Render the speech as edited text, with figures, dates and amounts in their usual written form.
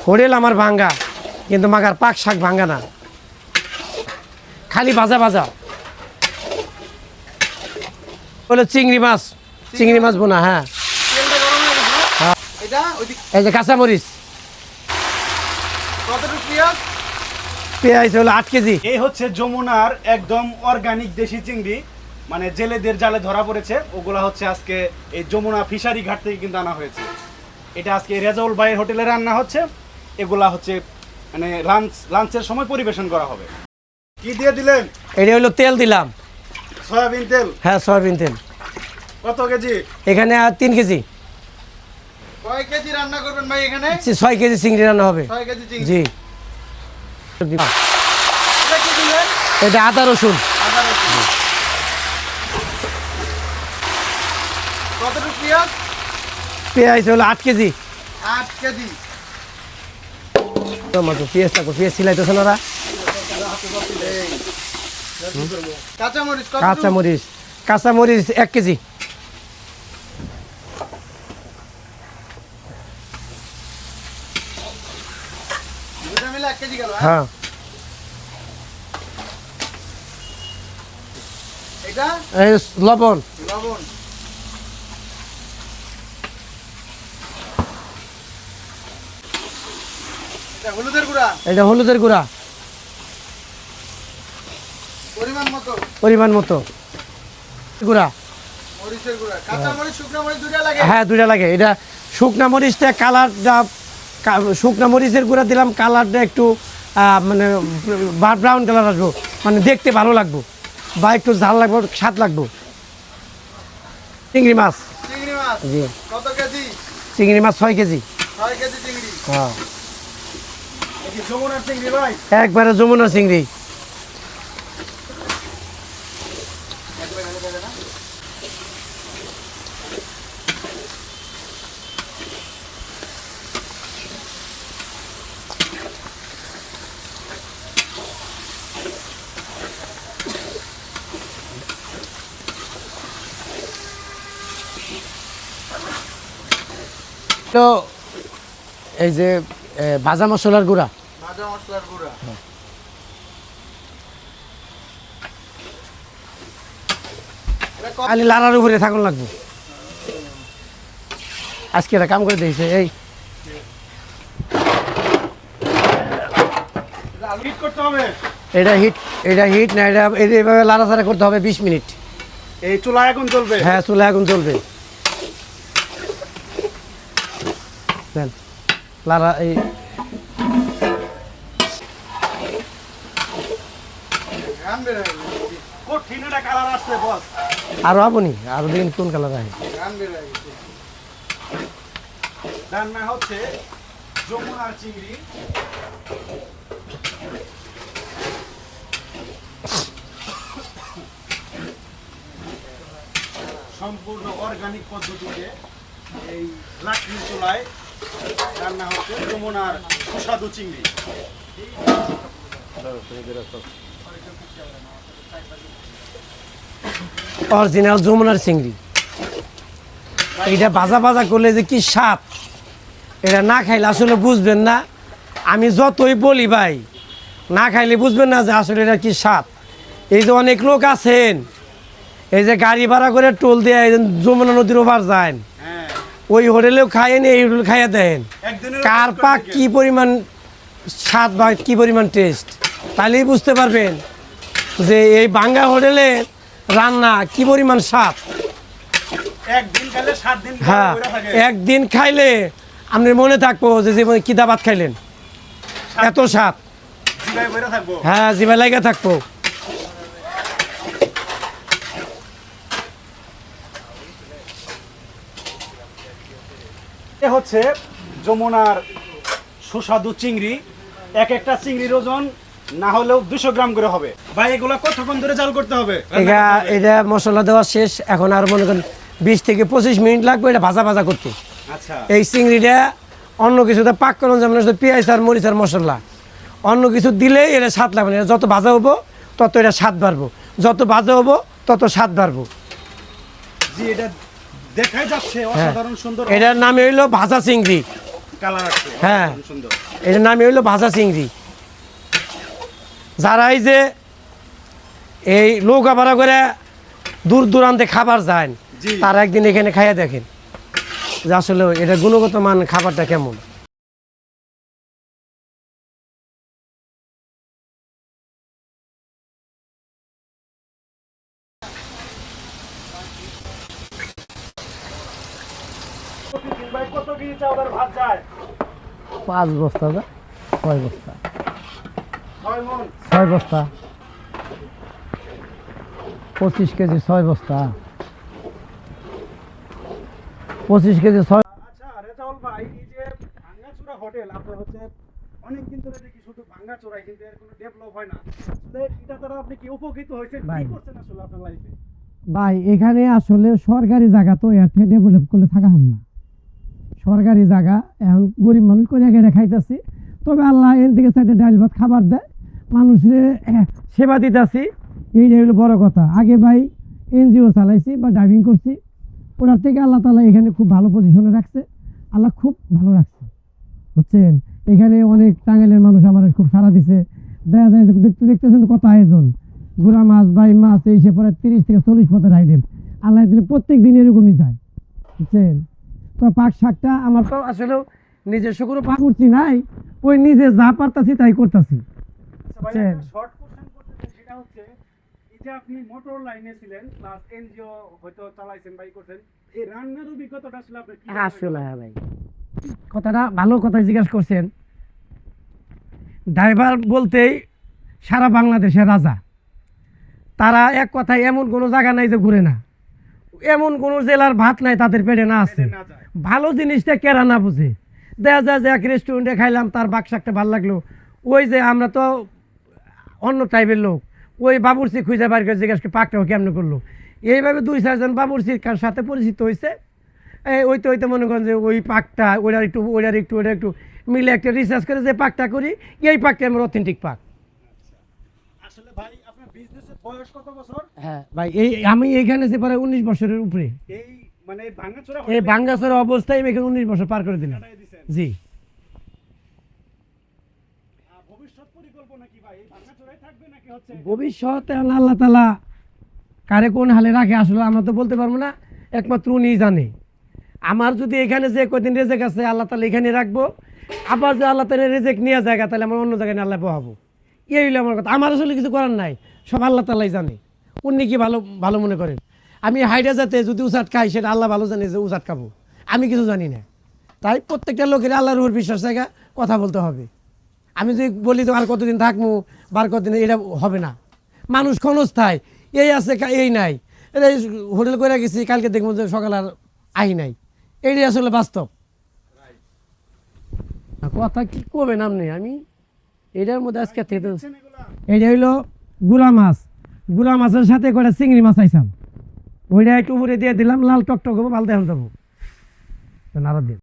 Hotel আমার ভাঙ্গা, কিন্তু মাগার পাক শাক ভাঙ্গা না, খালি ভাজা ভাজা। বলে চিংড়ি মাছ বোনা। হ্যাঁ, এই যে কাঁচামরিচ, পেঁয়াজ হলো 8 কেজি। এই হচ্ছে যমুনার একদম অর্গানিক দেশি চিংড়ি, মানে জেলেদের জালে ধরা পড়েছে ওগুলা হচ্ছে আজকে এই যমুনা ফিশারি ঘাট থেকে কিন্তু আনা হয়েছে। এটা আজকে রেজাউল ভাইয়ের হোটেলে রান্না হচ্ছে, এগুলা হচ্ছে মানে লাঞ্চের সময় পরিবেশন করা হবে। কি দিয়ে দিলেন? এটা হলো তেল দিলাম, সয়াবিন তেল। হ্যাঁ সয়াবিন তেল। কত কেজি? এখানে 3 কেজি। কয় কেজি রান্না করবেন ভাই এখানে? 6 কেজি চিংড়ি রান্না হবে। 6 কেজি চিংড়ি। জি। এটা কি দিলেন? এটা আদা রসুন। কতটুকু পেঁয়াজ? পেঁয়াজ হলো 8 কেজি। 8 কেজি। পেঁয়াজ লাগবে, পেঁয়াজ সিলাইতেছে না। কাঁচামরিচ? কাঁচামরিচ 1 কেজি। দুটো মিলে 1 কেজি গেল। হ্যাঁ। এটা এই লবণ। এটা হলুদের গুঁড়া। পরিমাণ মতো গুঁড়া। মরিচের গুঁড়া। কাঁচামরিচ শুকনো মরিচ দুটো লাগে? হ্যাঁ, 2টা লাগে। এটা শুকনা মরিচটা কালারটা, শুকনা মরিচের গুঁড়া দিলাম, কালারটা একটু মানে ব্রাউন কালার আসবো, মানে দেখতে ভালো লাগবো বা একটু ঝাল লাগবো, স্বাদ লাগবো। চিংড়ি মাছ। জি। কত কেজি? চিংড়ি মাছ 6 কেজি। 6 কেজি চিংড়ি। হ্যাঁ, এই যমুনার চিংড়ি ভাই? একবারে যমুনা চিংড়ি। তো এই যে ভাজা মশলার গুঁড়া। খালি লাড়ার উপরে থাকুন লাগবে। আজকে এটা কাম করে দিয়েছে। এই হিট করতে হবে। এটা হিট না, এটা এইভাবে লাড়াচাড়া করতে হবে 20 মিনিট। এই চুলা এখন চলবে? হ্যাঁ, চুলা এখন চলবে। দেন লাড়া। এই কালার আসছে বস। আরো আপনি আরো দেখেন কোন কালার আছে। রান্না হচ্ছে যমুনার চিংড়ি। সম্পূর্ণ অর্গানিক পদ্ধতিতে এই লাকড়ির চুলায় রান্না হচ্ছে যমুনার সুস্বাদু চিংড়ি। অরিজিনাল যমুনার চিংড়ি। এটা ভাজা ভাজা করলে যে কি স্বাদ, এটা না খাইলে আসলে বুঝবেন না। আমি যতই বলি ভাই, না খাইলে বুঝবেন না যে আসলে এটা কি স্বাদ। এই যে অনেক লোক আছেন, এই যে গাড়ি ভাড়া করে টোল দিয়ে যমুনা নদীর ওপার যায়, ওই হোটেলেও খাইয়েন, এই হোটেল খাইয়ে দেন। কার পাক কি পরিমাণ স্বাদ বা কি পরিমাণ টেস্ট, তাহলেই বুঝতে পারবেন যে এই বাঙ্গা হোটেলে রান্না কি পরিমাণ স্বাদ। হ্যাঁ, একদিন খাইলে আপনার মনে থাকবো যে জীবনে কি দাবাত খাইলেন, এত স্বাদ। হ্যাঁ, জিভে লাগা থাকবো। হচ্ছে যমুনার সুস্বাদু চিংড়ি। এক একটা চিংড়ির ওজন না হলেও 200 গ্রাম করে হবে। ভাই এগুলা কতক্ষণ ধরে জাল করতে হবে? এটা মশলা দেওয়া শেষ, এখন আর মনে করেন 20 থেকে 25 মিনিট লাগবে এটা ভাজা ভাজা করতে। আচ্ছা, এই চিংড়িটা অন্য কিছুতে পাক করুন, যেমন পেঁয়াজ আর মরিচ আর মশলা, অন্য কিছু দিলেই এটা স্বাদ লাগবে না। যত ভাজা হবো তত এটা স্বাদ বাড়বো, যত ভাজা হবো তত স্বাদ বাড়বো। জি, এটা দেখাই যাচ্ছে অসাধারণ সুন্দর। এটার নাম হইলো ভাজা চিংড়ি। কালার আসছে হ্যাঁ। খুব সুন্দর। এটার নামই হইলো ভাজা চিংড়ি। যারা এই যে এই নৌকা ভাড়া করে দূর দূরান্তে খাবার যায়, জি। তারা একদিন এখানে খাইয়া দেখেন যে আসলে এটা গুণগত মান খাবারটা কেমন। প্রতিদিন ভাই কত কেজি চাউলের ভাত যায়? 5 বস্তা, 6 বস্তা, 6 মণ। 6 বস্তা, 25 কেজি 6 বস্তা, 25 কেজি 6। আচ্ছা রেজাউল ভাই, এই যে ভাঙ্গাচোরা হোটেল আপনার হচ্ছে অনেক দিন ধরে দেখি শুধু ভাঙ্গাচোরাই, কিন্তু এর কোনো ডেভেলপ হয় না। তো এটা দ্বারা আপনি কি উপকৃত হয়েছেন, কি ভাই। করছেন আসলে আপনার লাইফে? ভাই এখানে আসলে সরকারি জায়গা তো এর থেকে ডেভেলপ করলে থাকা হবে না। সরকারি জায়গা এখন গরিব মানুষ করে গেড়ে খাইতেছি, তবে আল্লাহ এর থেকে চারটে ডাইল ভাত খাবার দেয়, মানুষের সেবা দিতেছি, এইটাই হলো বড় কথা। আগে ভাই এনজিও চালাইছি বা ড্রাইভিং করছি, ওটার থেকে আল্লাহ তাআলা এখানে খুব ভালো পজিশনে রাখছে, আল্লাহ খুব ভালো রাখছে, বুঝছেন। এখানে অনেক টাঙ্গাইলের মানুষ আমার খুব সাড়া দিছে, দেখা যায় যে দেখতেছেন তো কত আয়োজন, গুড়া মাছ বাই মাছ এই সে পরে 30 থেকে 40 পদের আইটেম, আল্লাহ দিলে প্রত্যেক দিন এরকমই যায়, বুঝছেন। তো পাক শাকটা আমার তো আসলে নিজস্ব কোনো পাক করছি নাই, ওই নিজে যা পারতাছি তাই করতেছি। আচ্ছা ভাই, বুঝছেন। একটা শর্ট কোশ্চেন করতে চাই, সেটা হচ্ছে এই যে আপনি মোটর লাইনে ছিলেন প্লাস এনজিও হয়তো চালাইছেন বাই করছেন, এই রান্নার অভিজ্ঞতাটা আসলে আপনার কি? আসলে হ্যাঁ ভাই, কথাটা ভালো কথা জিজ্ঞাসা করছেন। ড্রাইভার বলতেই সারা বাংলাদেশের রাজা, তারা এক কথায় এমন কোনো জায়গা নাই যে ঘুরে না, এমন কোনো জেলার ভাত নাই তাদের পেটে না আছে। না যায়। ভালো জিনিসটা কেরা না বুঝে, দেখা যায় যে এক রেস্টুরেন্টে খাইলাম, তার বাকশাকটা ভালো লাগলো, ওই যে আমরা তো অন্য টাইপের লোক, ওই বাবুর্চি খুঁজে বার করে জিজ্ঞাসা করে পাকটাও কেমন করলো, এইভাবে 2-4 জন বাবুর্চির সাথে পরিচিত হয়েছে। এই ওইতে মনে করেন যে ওই পাকটা ওইটার একটু মিলে একটা রিসার্চ করে যে পাকটা করি, এই পাকটা আমার অথেন্টিক পাক। আসলে ভাই আপনার বিজনেসের বয়স কত বছর? হ্যাঁ ভাই, এই আমি এইখানে যে প্রায় 19 বছরের উপরে, এই মানে ভাঙ্গাচোরা এই বাঙ্গাসের অবস্থায় আমি এখানে 19 বছর পার করে দিলাম। কাটায় দিছেন। জি। ভবিষ্যৎ পরিকল্পনা কি ভাই, এই ভাঙ্গাচোরাই থাকবে নাকি হচ্ছে? ভবিষ্যতে আল্লাহ তাআলা কারে কোন হালে রাখে আসলে আমরা তো বলতে পারবো না, একমাত্র উনিই জানে। আমার যদি এখানে যে কদিন রেজেক আছে আল্লাহ তাআলা এখানে রাখবো, আবার যে আল্লাহ তাআলা রেজেক নিয়ে জায়গা তাহলে আমার অন্য জায়গায় আল্লাহ পাবো, এই হইলো আমার কথা। আমার আসলে কিছু করার নাই, সব আল্লাহ তাআলাই জানে, উনি কি ভালো ভালো মনে করেন। আমি হাইডা যাতে যদি উচাট খাই সেটা আল্লাহ ভালো জানে যে উচাট খাবো, আমি কিছু জানি না। তাই প্রত্যেকটা লোকের আল্লাহর উপর বিশ্বাস জায়গা কথা বলতে হবে। আমি যদি বলি তো আর কতদিন থাকবো বার কতদিন, এটা হবে না। মানুষ ক্ষণস্থায়, এই আছে এই নাই, এটা হোটেল করে গেছি কালকে দেখবো যে সকাল আর আই নাই, এইটাই আসলে বাস্তব কথা। কি করবেন আপনি, আমি এটার মধ্যে আজকে থেকে এইটা হইলো গুড়া মাছের সাথে করে চিংড়ি মাছ আইসাম, ওইটা একটু উপরে দিয়ে দিলাম, লাল টকটক হবো, ভালো দেখান যাবো নাড়া দিয়ে।